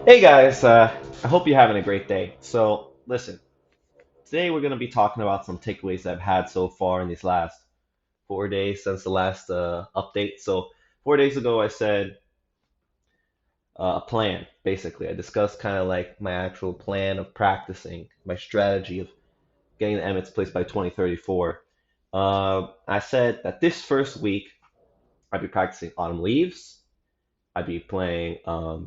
Hey guys, I hope you're having a great day. So, listen, today we're going to be talking about some takeaways I've had so far in these last 4 days since the last update. So, 4 days ago, I said a plan, basically. I discussed kind of like my actual plan of practicing, my strategy of getting the Emmett's place by 2034. I said that this first week, I'd be practicing autumn leaves. I'd be playing a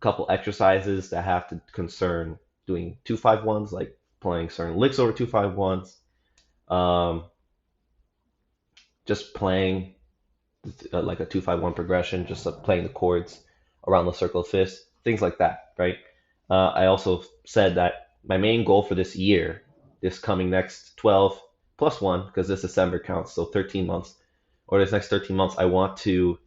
couple exercises that have to concern doing 2-5-1s, like playing certain licks over 2-5-1s, um, just playing like a 2-5-1 progression, just playing the chords around the circle of fifths, things like that, right? I also said that my main goal for this year, this coming next 12 plus one, because this December counts, so 13 months, or this next 13 months, I want to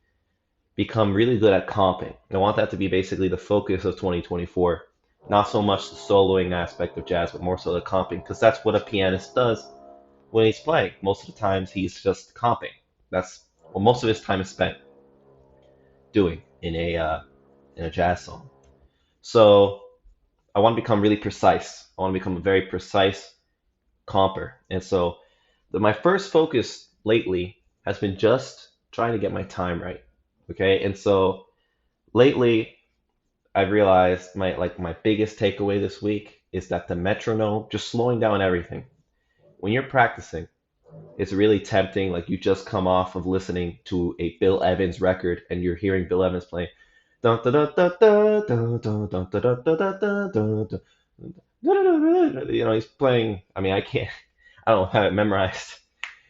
become really good at comping. I want that to be basically the focus of 2024. Not so much the soloing aspect of jazz, but more so the comping, because that's what a pianist does when he's playing. Most of the times he's just comping. That's what most of his time is spent doing in a jazz song. So I want to become really precise. I want to become a very precise comper. And so my first focus lately has been just trying to get my time right. Okay. And so lately I've realized my biggest takeaway this week is that the metronome, just slowing down everything. When you're practicing, it's really tempting. Like you just come off of listening to a Bill Evans record and you're hearing Bill Evans playing. Dun, dun, dun, dun, dun, dun, dun, dun, dun, dun, dun, dun, dun, dun. He's playing. I mean, I can't. I don't have it memorized,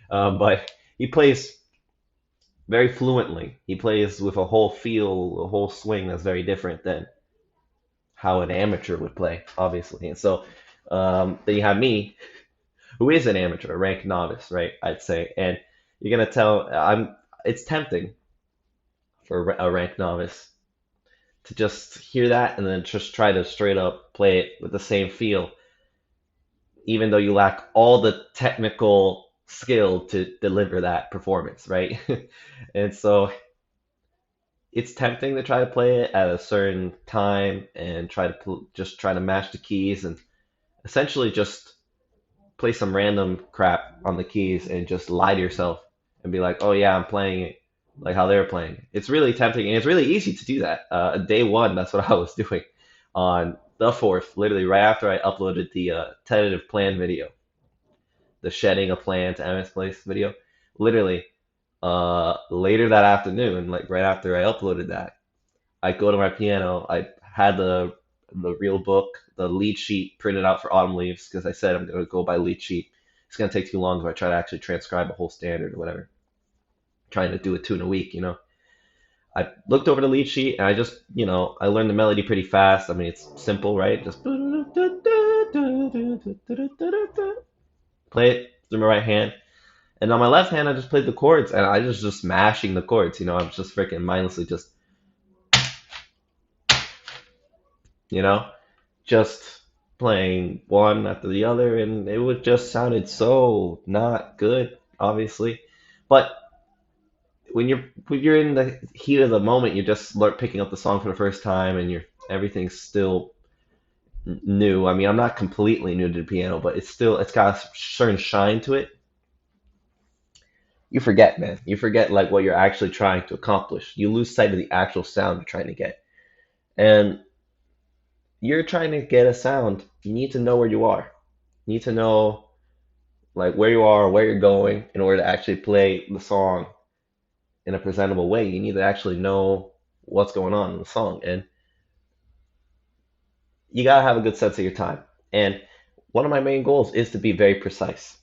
but he plays very fluently. He plays with a whole feel, a whole swing that's very different than how an amateur would play, obviously. And so then you have me, who is an amateur, a ranked novice, right? I'd say, and you're gonna tell I'm. It's tempting for a ranked novice to just hear that and then just try to straight up play it with the same feel, even though you lack all the technical skill to deliver that performance, right? And so it's tempting to try to play it at a certain time and try to just try to match the keys and essentially just play some random crap on the keys and just lie to yourself and be like, oh yeah, I'm playing it like how they're playing. It's really tempting and it's really easy to do that. Day one, that's what I was doing on the fourth, literally right after I uploaded the tentative plan video, the shedding a plan to MS Place video. Literally, later that afternoon, like right after I uploaded that, I go to my piano. I had the real book, the lead sheet printed out for Autumn Leaves because I said I'm going to go by lead sheet. It's going to take too long if I try to actually transcribe a whole standard or whatever. Trying to do a tune a week. I looked over the lead sheet and I just, I learned the melody pretty fast. I mean, it's simple, right? Just play it through my right hand. And on my left hand, I just played the chords and I just mashing the chords. I'm just freaking mindlessly you know, just playing one after the other, and it would just sounded so not good, obviously. But when you're in the heat of the moment, you're just picking up the song for the first time, and everything's still new. I mean, I'm not completely new to the piano, but it's got a certain shine to it. You forget, man. You forget like what you're actually trying to accomplish. You lose sight of the actual sound you're trying to get. And you're trying to get a sound, you need to know where you are. You need to know like where you are, where you're going in order to actually play the song in a presentable way. You need to actually know what's going on in the song, and you gotta have a good sense of your time. And one of my main goals is to be very precise,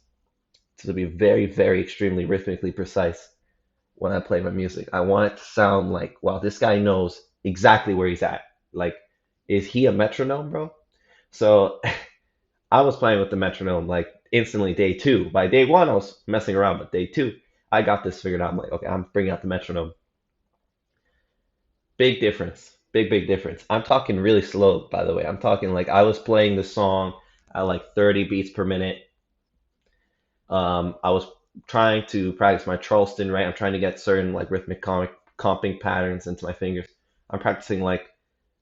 to be very, very extremely rhythmically precise when I play my music. I want it to sound like, wow, this guy knows exactly where he's at. Like, is he a metronome, bro? So I was playing with the metronome like instantly day two. By day one, I was messing around, but day two, I got this figured out. I'm like, okay, I'm bringing out the metronome. Big difference. Big, big difference. I'm talking really slow, by the way. I'm talking like I was playing the song at like 30 beats per minute. I was trying to practice my Charleston, right? I'm trying to get certain like rhythmic comping patterns into my fingers. I'm practicing like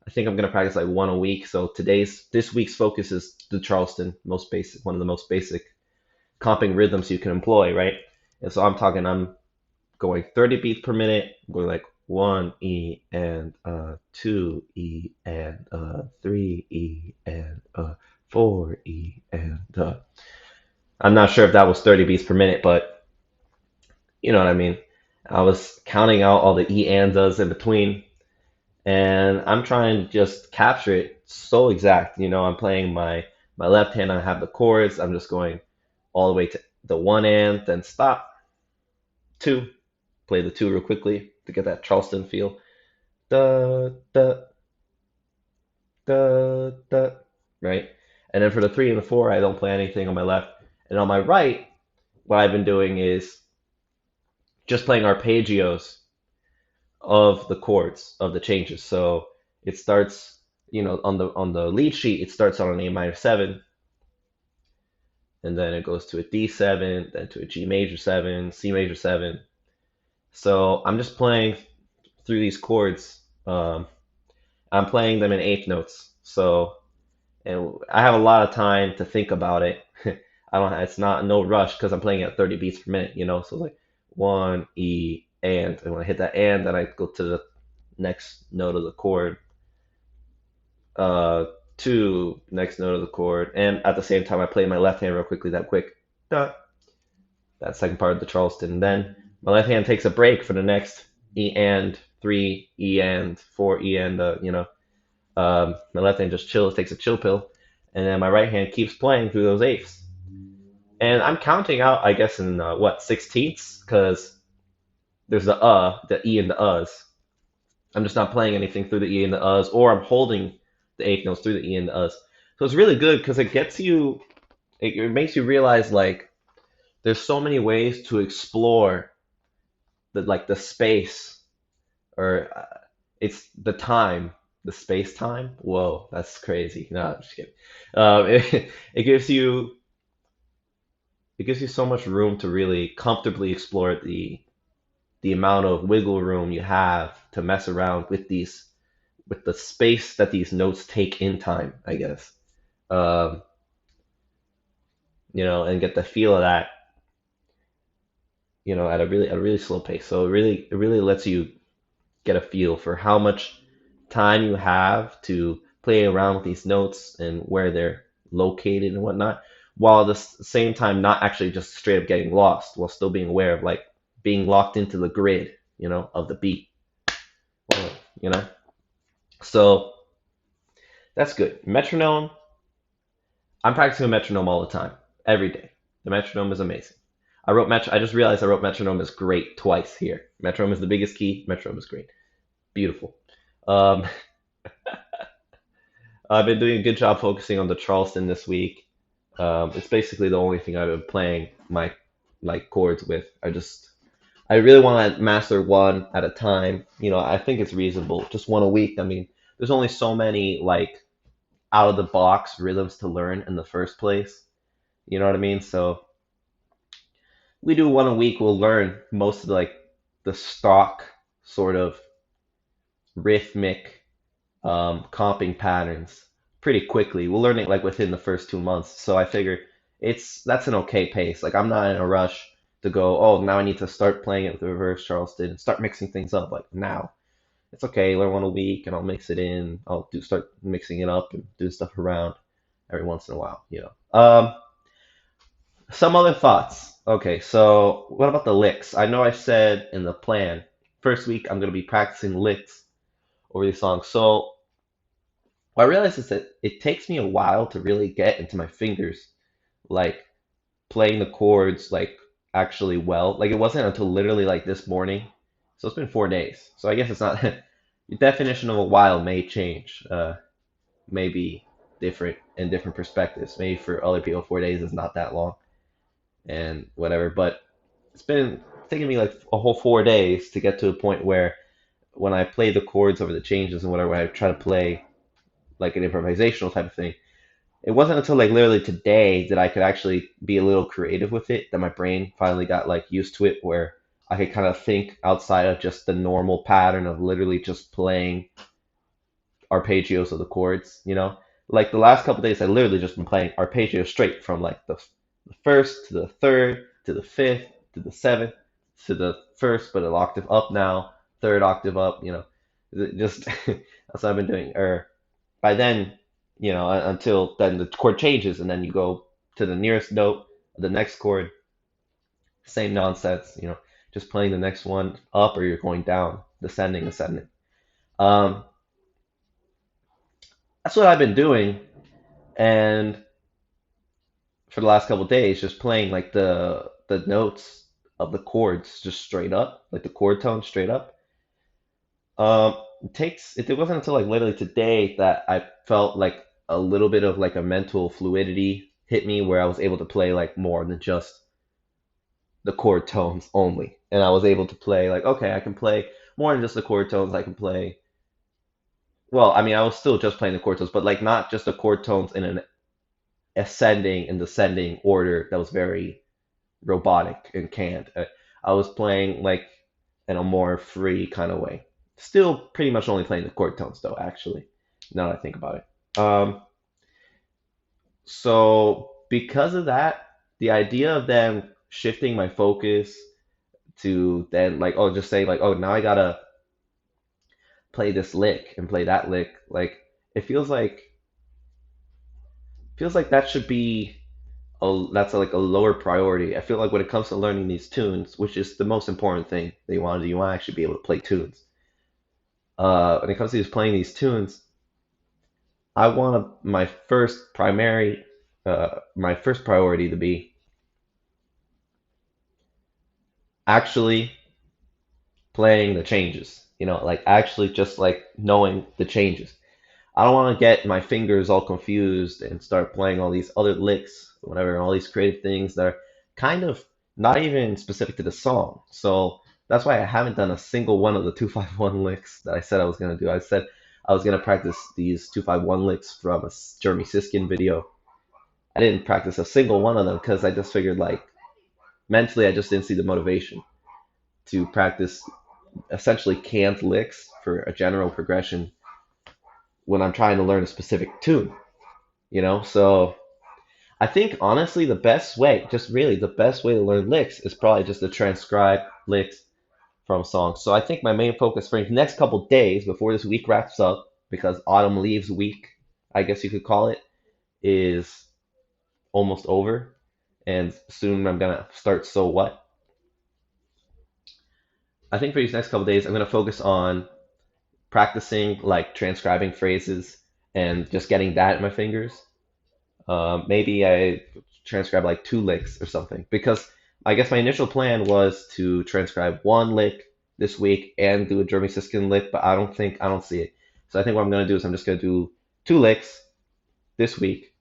I think I'm gonna practice like one a week. So this week's focus is the Charleston, most basic, one of the most basic comping rhythms you can employ, right? And so I'm going 30 beats per minute, going like 1 E and 2 E and 3 E and 4 E and I'm not sure if that was 30 beats per minute, but you know what I mean. I was counting out all the E and does in between, and I'm trying to just capture it so exact. I'm playing my left hand. I have the chords. I'm just going all the way to the one and then stop two. Play the two real quickly to get that Charleston feel. Da da da, right? And then for the three and the four, I don't play anything on my left. And on my right, what I've been doing is just playing arpeggios of the chords of the changes. So it starts, on the lead sheet, it starts on an A minor seven, and then it goes to a D7, then to a G major seven, C major seven. So I'm just playing through these chords. I'm playing them in eighth notes. So, and I have a lot of time to think about it. I don't. It's not no rush because I'm playing at 30 beats per minute. So like 1 E and when I hit that and, then I go to the next note of the chord. Uh, two next note of the chord, and at the same time I play my left hand real quickly. That quick, dot, that second part of the Charleston. Then my left hand takes a break for the next E and 3 E and 4 E and my left hand just chills, takes a chill pill, and then my right hand keeps playing through those eighths. And I'm counting out, I guess, in what, sixteenths, because there's the E and the uhs. I'm just not playing anything through the E and the uhs, or I'm holding the eighth notes through the E and the uhs. So it's really good because it makes you realize like there's so many ways to explore the space or it's the time, the space time. Whoa, that's crazy. No, I'm just kidding. It gives you so much room to really comfortably explore the amount of wiggle room you have to mess around with the space that these notes take in time, I guess. Um, and get the feel of that, at a really slow pace. So it really lets you get a feel for how much time you have to play around with these notes and where they're located and whatnot, while at the same time not actually just straight up getting lost, while still being aware of like being locked into the grid, of the beat. Well, You know, so that's good. Metronome. I'm practicing a metronome all the time, every day. The metronome is amazing. I just realized I wrote metronome is great twice here. Metronome is the biggest key. Metronome is great. Beautiful. Um, I've been doing a good job focusing on the Charleston this week. It's basically the only thing I've been playing my like chords with. I really want to master one at a time. I think it's reasonable, just one a week. I mean, there's only so many like out of the box rhythms to learn in the first place. You know what I mean? So we do one a week. We'll learn most of like the stock sort of rhythmic comping patterns pretty quickly. We'll learn it like within the first 2 months. So I figure that's an okay pace. Like I'm not in a rush to go, oh, now I need to start playing it with the reverse Charleston and start mixing things up like now. It's okay, learn one a week and I'll mix it in. I'll start mixing it up and do stuff around every once in a while. Some other thoughts. Okay, so what about the licks? I know I said in the plan, first week I'm gonna be practicing licks over these songs. So what I realized is that it takes me a while to really get into my fingers, like playing the chords like actually well. Like it wasn't until literally like this morning. So it's been 4 days. So I guess it's not your definition of a while may change. May be different in different perspectives. Maybe for other people 4 days is not that long and whatever. But it's been taking me like a whole 4 days to get to a point where when I play the chords over the changes and whatever, I try to play like an improvisational type of thing. It wasn't until like literally today that I could actually be a little creative with it, that my brain finally got like used to it, where I could kind of think outside of just the normal pattern of literally just playing arpeggios of the chords, you know? Like the last couple days, I literally just been playing arpeggio straight from like the first to the third to the fifth to the seventh to the first, but an octave up now, third octave up, you know? Just that's what I've been doing. Or by then, you know, until then the chord changes and then you go to the nearest note, the next chord, same nonsense, you know, just playing the next one up or you're going down, descending, ascending. Um, that's what I've been doing, and for the last couple of days, just playing like the notes of the chords just straight up, like the chord tone straight up. It wasn't until like literally today that I felt like a little bit of like a mental fluidity hit me where I was able to play like more than just the chord tones only. And I was able to play like, okay, I can play more than just the chord tones. I can play, well, I mean, I was still just playing the chord tones, but like not just the chord tones in an ascending and descending order that was very robotic and canned. I was playing like in a more free kind of way. Still pretty much only playing the chord tones though, actually, now that I think about it. So because of that, the idea of then shifting my focus to then like, oh, just say like, oh, now I gotta play this lick and play that lick, like it feels like that should be that's like a lower priority. I feel like when it comes to learning these tunes, which is the most important thing that you want to do, you want to actually be able to play tunes. When it comes to just playing these tunes, I want my first priority to be actually playing the changes. You know, like actually just like knowing the changes. I don't want to get my fingers all confused and start playing all these other licks, whatever, all these creative things that are kind of not even specific to the song. So that's why I haven't done a single one of the 251 licks that I said I was going to do. I said I was going to practice these 251 licks from a Jeremy Siskin video. I didn't practice a single one of them because I just figured like mentally I just didn't see the motivation to practice essentially canned licks for a general progression when I'm trying to learn a specific tune, you know? So I think honestly, the best way, just really the best way to learn licks is probably just to transcribe licks from songs. So I think my main focus for the next couple days before this week wraps up, because Autumn Leaves week, I guess you could call it, is almost over. And soon I'm gonna start So What. I think for these next couple days, I'm gonna focus on practicing like transcribing phrases and just getting that in my fingers. Maybe I transcribe like two licks or something because I guess my initial plan was to transcribe one lick this week and do a Jeremy Siskin lick, but I don't see it. So I think what I'm gonna do is I'm just gonna do two licks this week,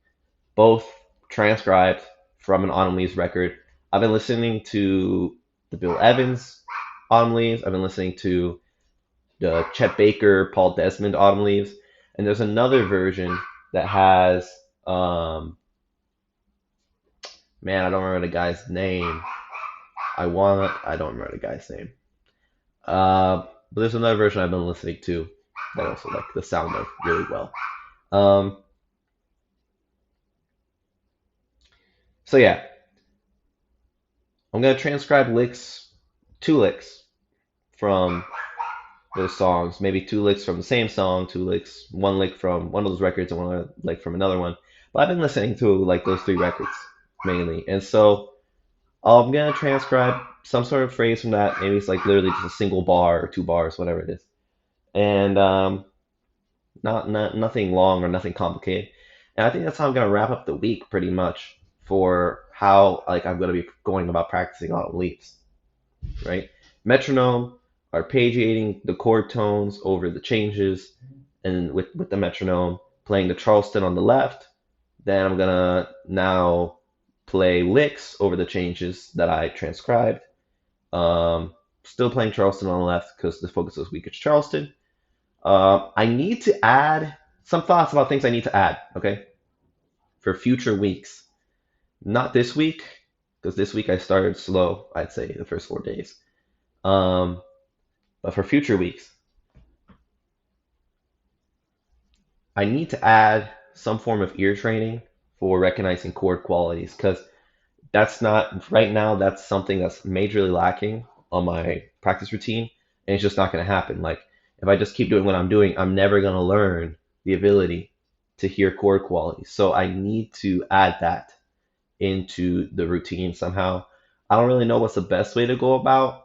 both transcribed from an Autumn Leaves record. I've been listening to the Bill Evans Autumn Leaves. I've been listening to the Chet Baker, Paul Desmond Autumn Leaves, and there's another version that has man, I don't remember the guy's name. I don't remember the guy's name. But there's another version I've been listening to that I also like the sound of really well. Um, so yeah, I'm gonna transcribe licks, two licks from those songs, maybe two licks from the same song, two licks, one lick from one of those records and one lick from another one. But I've been listening to like those three records mainly, and so I'm gonna transcribe some sort of phrase from that. Maybe it's like literally just a single bar or two bars, whatever it is, and not nothing long or nothing complicated. And I think that's how I'm gonna wrap up the week pretty much for how like I'm gonna be going about practicing Autumn Leaves, right? Metronome, arpeggiating the chord tones over the changes, and with the metronome, playing the Charleston on the left. Then I'm gonna now play licks over the changes that I transcribed. Still playing Charleston on the left because the focus this week is Charleston. I need to add some thoughts about things I need to add, okay, for future weeks. Not this week, because this week I started slow, I'd say, the first 4 days. Um, but for future weeks, I need to add some form of ear training for recognizing chord qualities because that's not right now. That's something that's majorly lacking on my practice routine, and it's just not going to happen. Like if I just keep doing what I'm doing, I'm never going to learn the ability to hear chord qualities. So I need to add that into the routine somehow. I don't really know what's the best way to go about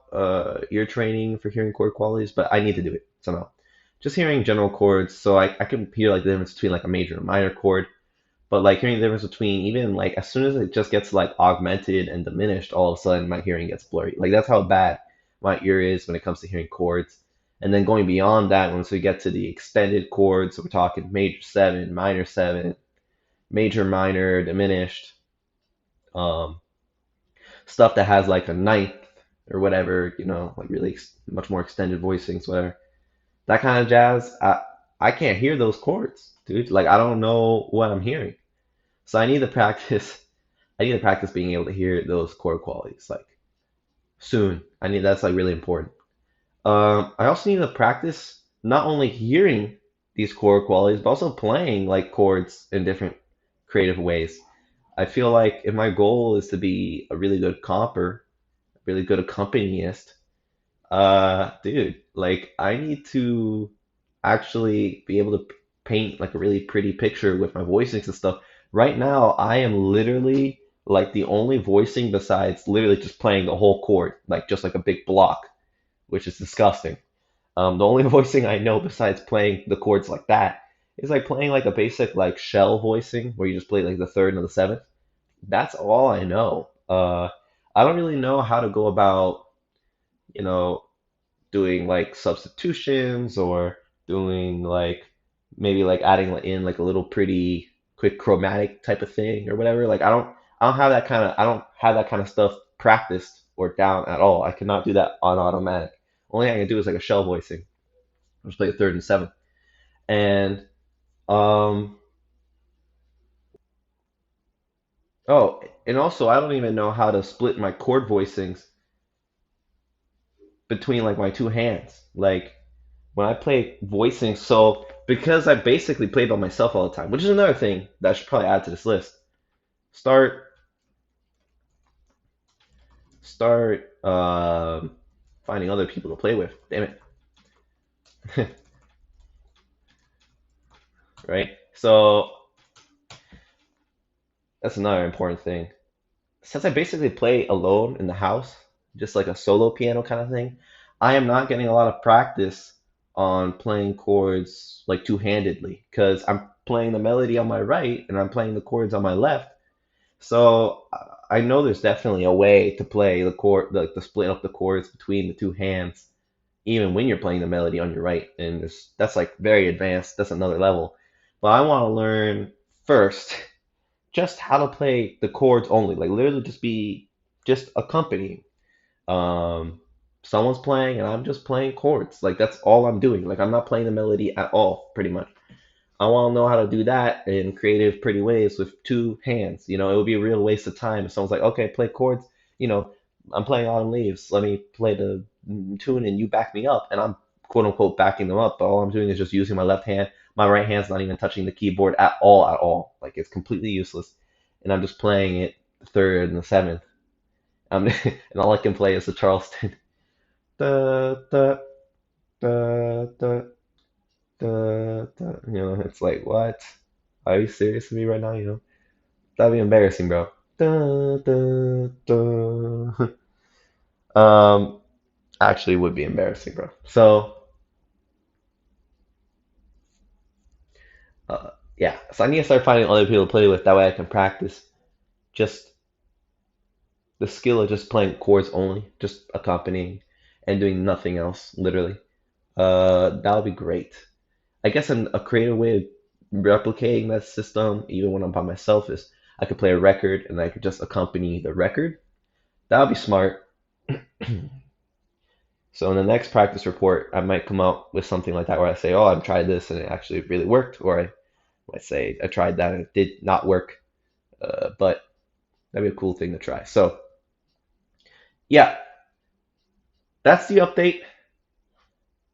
ear training for hearing chord qualities, but I need to do it somehow. Just hearing general chords, so I can hear like the difference between like a major and minor chord, but like hearing the difference between even like as soon as it just gets like augmented and diminished, all of a sudden my hearing gets blurry. Like that's how bad my ear is when it comes to hearing chords. And then going beyond that, once we get to the extended chords, so we're talking major seven, major minor, diminished, um, stuff that has like a ninth or whatever, like really much more extended voicings, whatever. That kind of jazz, I can't hear those chords, dude. Like I don't know what I'm hearing. So I need to practice. I need to practice being able to hear those chord qualities like soon. That's like really important. I also need to practice not only hearing these chord qualities, but also playing like chords in different creative ways. I feel like if my goal is to be a really good comper, really good accompanist, dude, like I need to actually be able to paint like a really pretty picture with my voicings and stuff. Right now, I am literally like the only voicing besides literally just playing the whole chord, like just like a big block, which is disgusting. The only voicing I know besides playing the chords like that is like playing like a basic like shell voicing where you just play like the third and the seventh. That's all I know. I don't really know how to go about, you know, doing like substitutions or doing like maybe like adding in like a little pretty quick chromatic type of thing or whatever. Like I don't have that kind of stuff practiced or down at all. I cannot do that on automatic. Only thing I can do is like a shell voicing. I'll just play the third and seventh. And um and also I don't even know how to split my chord voicings between like my two hands. Like when I play voicing, so because I basically play by myself all the time, which is another thing that I should probably add to this list. Start start finding other people to play with. Damn it, right? So that's another important thing. Since I basically play alone in the house, just like a solo piano kind of thing, I am not getting a lot of practice on playing chords like two-handedly because I'm playing the melody on my right and I'm playing the chords on my left. So I know there's definitely a way to play the chord, like to split up the chords between the two hands, even when you're playing the melody on your right. And that's like very advanced. That's another level. But I want to learn first just how to play the chords only, like literally just be just accompanying. Um, Someone's playing and I'm just playing chords. Like that's all I'm doing. Like I'm not playing the melody at all, pretty much. I want to know how to do that in creative, pretty ways with two hands. It would be a real waste of time if someone's like, okay, play chords. You know, I'm playing Autumn Leaves. Let me play the tune and you back me up. And I'm quote unquote backing them up. But all I'm doing is just using my left hand. My right hand's not even touching the keyboard at all, at all. Like it's completely useless. And I'm just playing it the third and the seventh. And all I can play is the Charleston. Da, da, da, da, it's like, what? Are you serious with me right now? That'd be embarrassing, bro. Da, da, da. Um, Actually, would be embarrassing, bro. So, yeah. So I need to start finding other people to play with. That way, I can practice just the skill of just playing chords only, just accompanying and doing nothing else, literally. That would be great. I guess a creative way of replicating that system, even when I'm by myself, is I could play a record and I could just accompany the record. That would be smart. So in the next practice report, I might come out with something like that where I say, "Oh, I've tried this and it actually really worked," or I might say, "I tried that and it did not work." But that'd be a cool thing to try. So yeah, that's the update.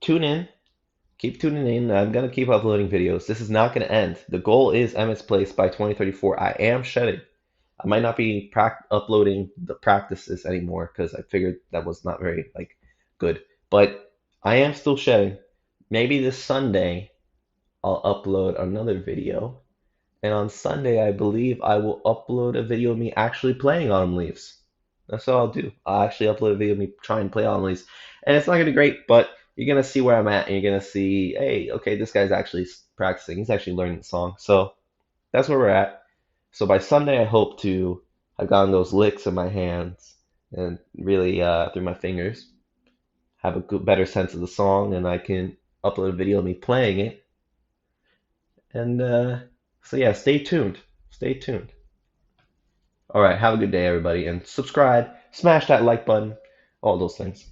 Tune in. keep tuning in. I'm gonna keep uploading videos. This is not gonna end. The goal is Emmett's Place by 2034. I am shedding. I might not be uploading the practices anymore because I figured that was not very like good. But I am still shedding. Maybe this Sunday I'll upload another video. And on Sunday, I believe I will upload a video of me actually playing Autumn Leaves. That's what I'll do. I'll actually upload a video of me trying to play Autumn Leaves. And it's not going to be great, but you're going to see where I'm at. And you're going to see, hey, okay, this guy's actually practicing. He's actually learning the song. So that's where we're at. So by Sunday, I hope to have gotten those licks in my hands and really through my fingers, have a good, better sense of the song, and I can upload a video of me playing it. And so yeah, stay tuned. Stay tuned. All right, have a good day, everybody, and subscribe, smash that like button, all those things.